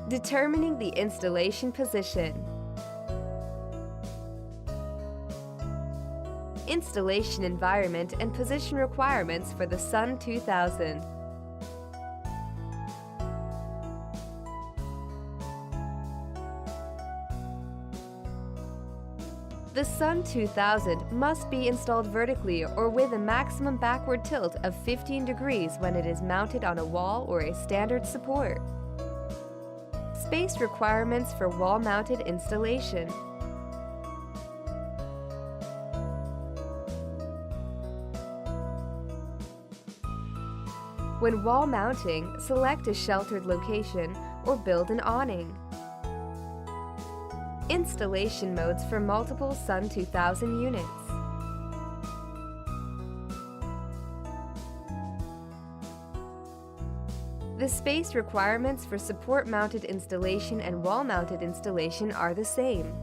Determining the installation position. Installation environment and position requirements for the SUN2000. The SUN2000 must be installed vertically or with a maximum backward tilt of 15 degrees when it is mounted on a wall or a standard support. Space requirements for wall-mounted installation. When wall mounting, select a sheltered location or build an awning. Installation modes for multiple SUN2000 units. The space requirements for support-mounted installation and wall-mounted installation are the same.